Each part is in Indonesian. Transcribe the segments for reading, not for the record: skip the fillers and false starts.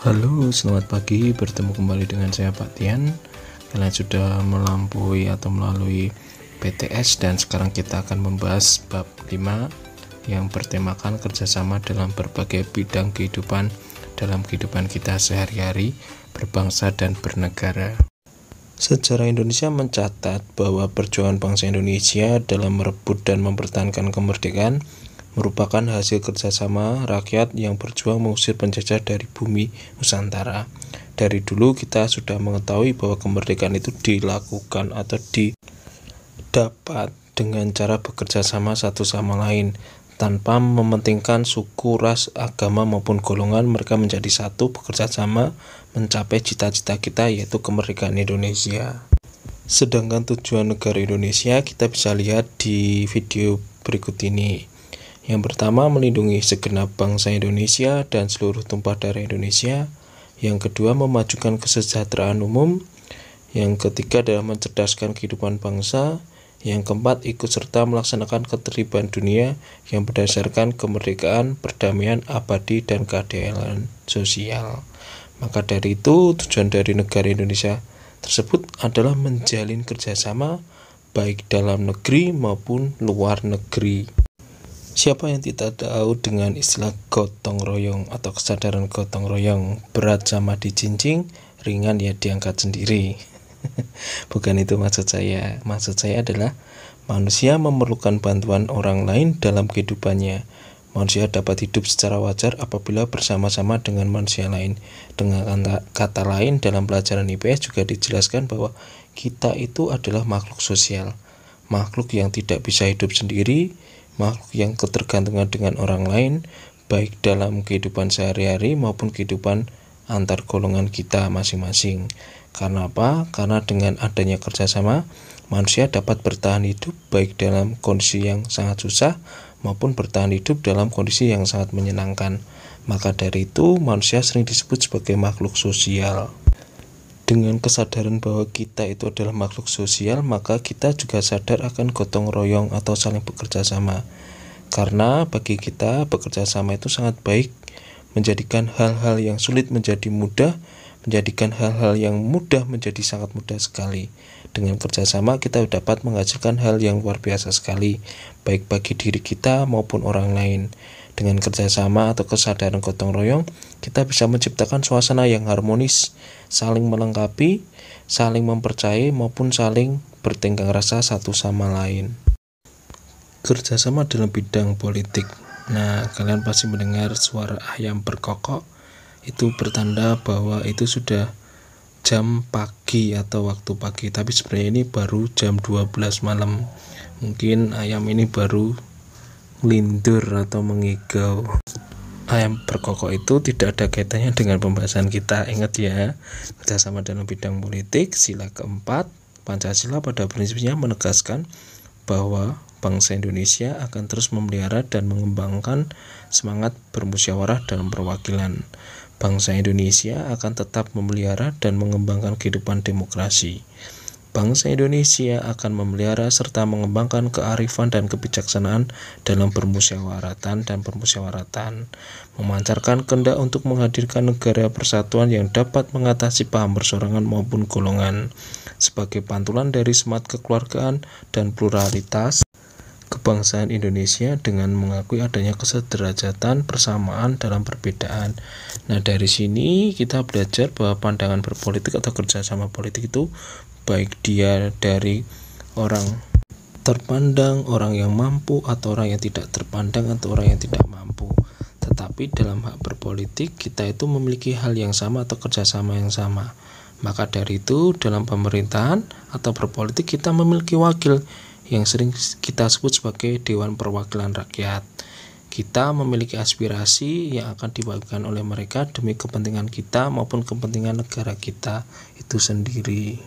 Halo, selamat pagi. Bertemu kembali dengan saya Pak Tian. Kalian sudah melalui PTS dan sekarang kita akan membahas bab 5 yang bertemakan kerjasama dalam berbagai bidang kehidupan dalam kehidupan kita sehari-hari, berbangsa dan bernegara. Sejarah Indonesia mencatat bahwa perjuangan bangsa Indonesia dalam merebut dan mempertahankan kemerdekaan merupakan hasil kerjasama rakyat yang berjuang mengusir penjajah dari bumi Nusantara. Dari dulu kita sudah mengetahui bahwa kemerdekaan itu dilakukan atau didapat dengan cara bekerja sama satu sama lain. Tanpa mementingkan suku, ras, agama maupun golongan, mereka menjadi satu, bekerja sama mencapai cita-cita kita, yaitu kemerdekaan Indonesia. Sedangkan tujuan negara Indonesia kita bisa lihat di video berikut ini. Yang pertama, melindungi segenap bangsa Indonesia dan seluruh tumpah darah Indonesia. Yang kedua, memajukan kesejahteraan umum. Yang ketiga adalah mencerdaskan kehidupan bangsa. Yang keempat, ikut serta melaksanakan ketertiban dunia yang berdasarkan kemerdekaan, perdamaian abadi, dan keadilan sosial. Maka dari itu, tujuan dari negara Indonesia tersebut adalah menjalin kerjasama baik dalam negeri maupun luar negeri. Siapa yang tidak tahu dengan istilah gotong royong atau kesadaran gotong royong? Berat sama dijinjing, ringan ya diangkat sendiri. Bukan itu maksud saya. Maksud saya adalah manusia memerlukan bantuan orang lain dalam kehidupannya. Manusia dapat hidup secara wajar apabila bersama-sama dengan manusia lain. Dengan kata lain, dalam pelajaran IPS juga dijelaskan bahwa kita itu adalah makhluk sosial. Makhluk yang tidak bisa hidup sendiri, makhluk yang ketergantungan dengan orang lain, baik dalam kehidupan sehari-hari maupun kehidupan antar golongan kita masing-masing. Karena apa? Karena dengan adanya kerjasama, manusia dapat bertahan hidup baik dalam kondisi yang sangat susah maupun bertahan hidup dalam kondisi yang sangat menyenangkan. Maka dari itu, manusia sering disebut sebagai makhluk sosial. Dengan kesadaran bahwa kita itu adalah makhluk sosial, maka kita juga sadar akan gotong royong atau saling bekerja sama. Karena bagi kita, bekerja sama itu sangat baik, menjadikan hal-hal yang sulit menjadi mudah, menjadikan hal-hal yang mudah menjadi sangat mudah sekali. Dengan kerjasama kita dapat menghasilkan hal yang luar biasa sekali, baik bagi diri kita maupun orang lain. Dengan kerjasama atau kesadaran gotong royong, kita bisa menciptakan suasana yang harmonis, saling melengkapi, saling mempercayai maupun saling bertengkar rasa satu sama lain. Kerjasama dalam bidang politik. Nah, kalian pasti mendengar suara ayam berkokok. Itu bertanda bahwa itu sudah jam pagi atau waktu pagi, tapi sebenarnya ini baru jam 12 malam. Mungkin ayam ini baru lindur atau mengigau. Ayam berkokok itu tidak ada kaitannya dengan pembahasan kita. Ingat ya, kerjasama dalam bidang politik. Sila keempat, Pancasila pada prinsipnya menegaskan bahwa bangsa Indonesia akan terus memelihara dan mengembangkan semangat bermusyawarah dalam perwakilan. Bangsa Indonesia akan tetap memelihara dan mengembangkan kehidupan demokrasi. Bangsa Indonesia akan memelihara serta mengembangkan kearifan dan kebijaksanaan dalam permusyawaratan dan permusyawaratan, memancarkan kehendak untuk menghadirkan negara persatuan yang dapat mengatasi paham persorangan maupun golongan, sebagai pantulan dari semangat kekeluargaan dan pluralitas kebangsaan Indonesia dengan mengakui adanya kesederajatan persamaan dalam perbedaan. Nah, dari sini kita belajar bahwa pandangan berpolitik atau kerjasama politik itu baik dia dari orang terpandang, orang yang mampu, atau orang yang tidak terpandang, atau orang yang tidak mampu. Tetapi dalam hak berpolitik, kita itu memiliki hal yang sama atau kerjasama yang sama. Maka dari itu, dalam pemerintahan atau berpolitik, kita memiliki wakil yang sering kita sebut sebagai Dewan Perwakilan Rakyat. Kita memiliki aspirasi yang akan diwakilkan oleh mereka demi kepentingan kita maupun kepentingan negara kita itu sendiri.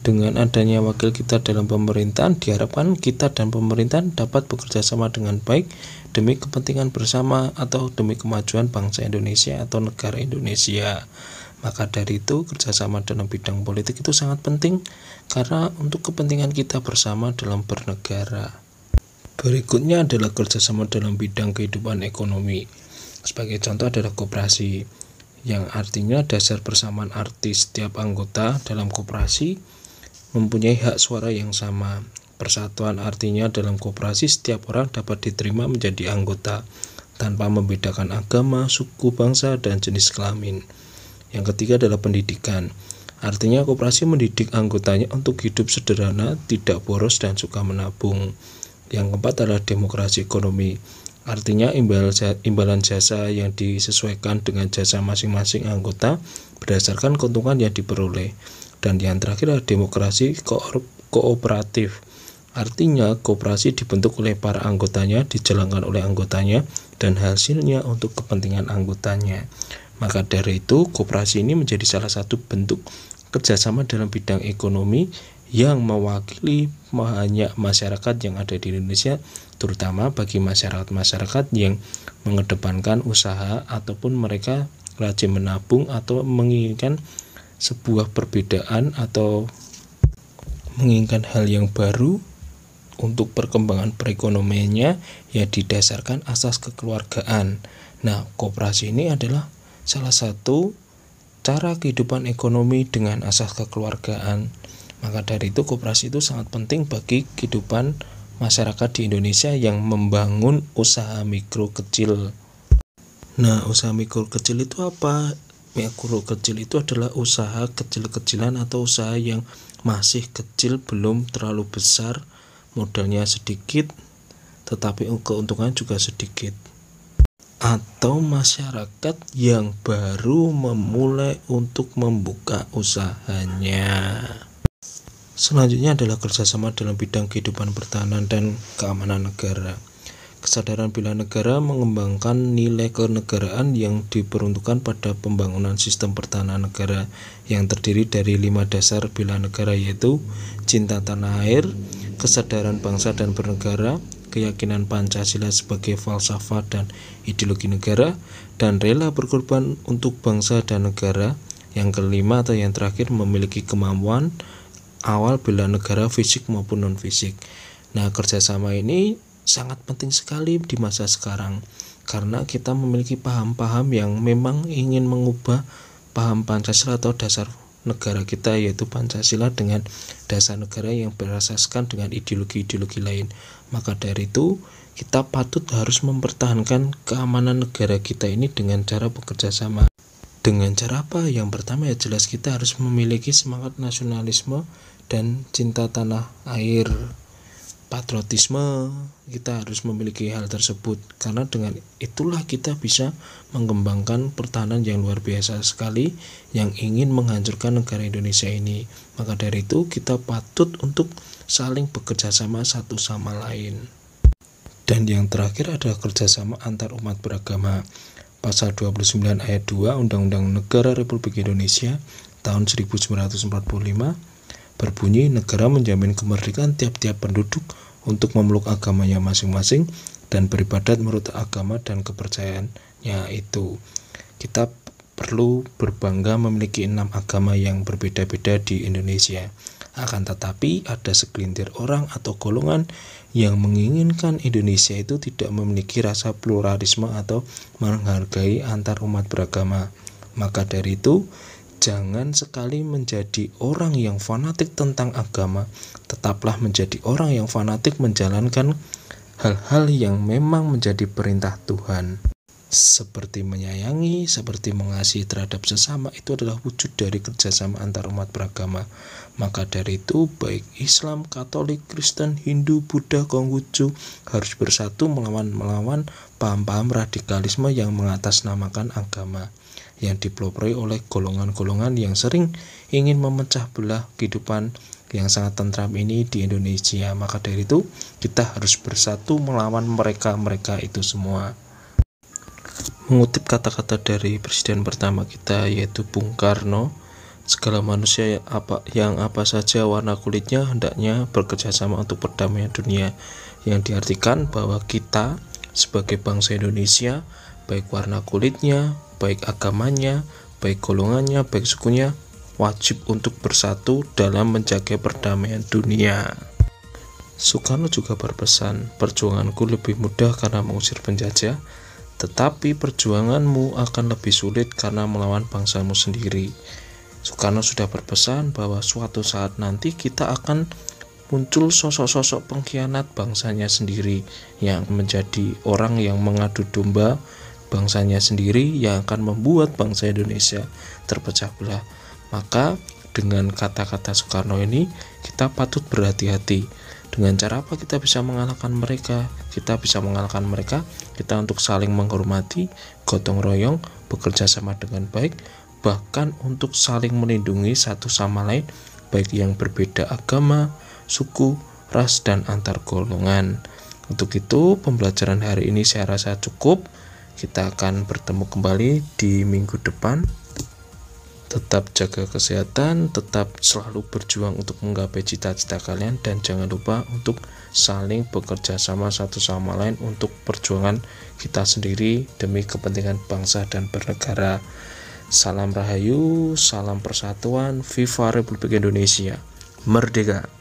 Dengan adanya wakil kita dalam pemerintahan, diharapkan kita dan pemerintahan dapat bekerja sama dengan baik demi kepentingan bersama atau demi kemajuan bangsa Indonesia atau negara Indonesia. Maka dari itu, kerjasama dalam bidang politik itu sangat penting karena untuk kepentingan kita bersama dalam bernegara. Berikutnya adalah kerjasama dalam bidang kehidupan ekonomi. Sebagai contoh adalah koperasi. yang artinya dasar persamaan arti setiap anggota dalam koperasi mempunyai hak suara yang sama. Persatuan artinya dalam koperasi setiap orang dapat diterima menjadi anggota tanpa membedakan agama, suku, bangsa, dan jenis kelamin. Yang ketiga adalah pendidikan. Artinya koperasi mendidik anggotanya untuk hidup sederhana, tidak boros, dan suka menabung. Yang keempat adalah demokrasi ekonomi. Artinya imbalan jasa yang disesuaikan dengan jasa masing-masing anggota berdasarkan keuntungan yang diperoleh. Dan yang terakhir adalah demokrasi kooperatif. Artinya koperasi dibentuk oleh para anggotanya, dijalankan oleh anggotanya, dan hasilnya untuk kepentingan anggotanya. Maka dari itu koperasi ini menjadi salah satu bentuk kerjasama dalam bidang ekonomi yang mewakili banyak masyarakat yang ada di Indonesia, terutama bagi masyarakat-masyarakat yang mengedepankan usaha ataupun mereka rajin menabung atau menginginkan sebuah perbedaan atau menginginkan hal yang baru untuk perkembangan perekonomiannya yang didasarkan asas kekeluargaan. Nah, koperasi ini adalah salah satu cara kehidupan ekonomi dengan asas kekeluargaan. Maka dari itu koperasi itu sangat penting bagi kehidupan masyarakat di Indonesia yang membangun usaha mikro kecil. Nah, usaha mikro kecil itu apa? Mikro kecil itu adalah usaha kecil-kecilan atau usaha yang masih kecil, belum terlalu besar, modalnya sedikit, tetapi keuntungan juga sedikit. Atau masyarakat yang baru memulai untuk membuka usahanya. Selanjutnya adalah kerjasama dalam bidang kehidupan pertahanan dan keamanan negara. Kesadaran bela negara mengembangkan nilai kenegaraan yang diperuntukkan pada pembangunan sistem pertahanan negara yang terdiri dari 5 dasar bela negara, yaitu cinta tanah air, kesadaran bangsa dan bernegara, keyakinan Pancasila sebagai falsafah dan ideologi negara, dan rela berkorban untuk bangsa dan negara. Yang kelima atau yang terakhir memiliki kemampuan awal bela negara fisik maupun non-fisik. Nah, kerjasama ini sangat penting sekali di masa sekarang karena kita memiliki paham-paham yang memang ingin mengubah paham Pancasila atau dasar negara kita, yaitu Pancasila dengan dasar negara yang berasaskan dengan ideologi-ideologi lain. Maka dari itu kita patut harus mempertahankan keamanan negara kita ini dengan cara bekerja sama. Dengan cara apa? Yang pertama ya jelas kita harus memiliki semangat nasionalisme dan cinta tanah air, patriotisme. Kita harus memiliki hal tersebut karena dengan itulah kita bisa mengembangkan pertahanan yang luar biasa sekali yang ingin menghancurkan negara Indonesia ini. Maka dari itu kita patut untuk saling bekerja sama satu sama lain. Dan yang terakhir adalah kerjasama antar umat beragama. Pasal 29 ayat 2 Undang-Undang Negara Republik Indonesia tahun 1945 berbunyi, negara menjamin kemerdekaan tiap-tiap penduduk untuk memeluk agamanya masing-masing dan beribadat menurut agama dan kepercayaannya itu. Kita perlu berbangga memiliki 6 agama yang berbeda-beda di Indonesia. Akan tetapi ada segelintir orang atau golongan yang menginginkan Indonesia itu tidak memiliki rasa pluralisme atau menghargai antar umat beragama. Maka dari itu jangan sekali menjadi orang yang fanatik tentang agama, tetaplah menjadi orang yang fanatik menjalankan hal-hal yang memang menjadi perintah Tuhan. Seperti menyayangi, seperti mengasihi terhadap sesama, itu adalah wujud dari kerjasama antar umat beragama. Maka dari itu baik Islam, Katolik, Kristen, Hindu, Buddha, Konghucu harus bersatu melawan paham-paham radikalisme yang mengatasnamakan agama, yang dipelopori oleh golongan-golongan yang sering ingin memecah belah kehidupan yang sangat tentram ini di Indonesia. Maka dari itu kita harus bersatu melawan mereka itu semua. Mengutip kata-kata dari presiden pertama kita yaitu Bung Karno, segala manusia yang apa saja warna kulitnya hendaknya bekerja sama untuk perdamaian dunia, yang diartikan bahwa kita sebagai bangsa Indonesia, baik warna kulitnya, baik agamanya, baik golongannya, baik sukunya, wajib untuk bersatu dalam menjaga perdamaian dunia. Soekarno juga berpesan, perjuanganku lebih mudah karena mengusir penjajah, tetapi perjuanganmu akan lebih sulit karena melawan bangsamu sendiri. Soekarno sudah berpesan bahwa suatu saat nanti kita akan muncul sosok-sosok pengkhianat bangsanya sendiri yang menjadi orang yang mengadu domba bangsanya sendiri, yang akan membuat bangsa Indonesia terpecah belah. Maka dengan kata-kata Soekarno ini kita patut berhati-hati. Dengan cara apa kita bisa mengalahkan mereka? Kita bisa mengalahkan mereka kita untuk saling menghormati, gotong royong, bekerja sama dengan baik, bahkan untuk saling melindungi satu sama lain, baik yang berbeda agama, suku, ras, dan antar golongan. Untuk itu pembelajaran hari ini saya rasa cukup. Kita akan bertemu kembali di minggu depan. Tetap jaga kesehatan, tetap selalu berjuang untuk menggapai cita-cita kalian, dan jangan lupa untuk saling bekerja sama satu sama lain untuk perjuangan kita sendiri demi kepentingan bangsa dan bernegara. Salam Rahayu, salam persatuan, Viva Republik Indonesia, Merdeka!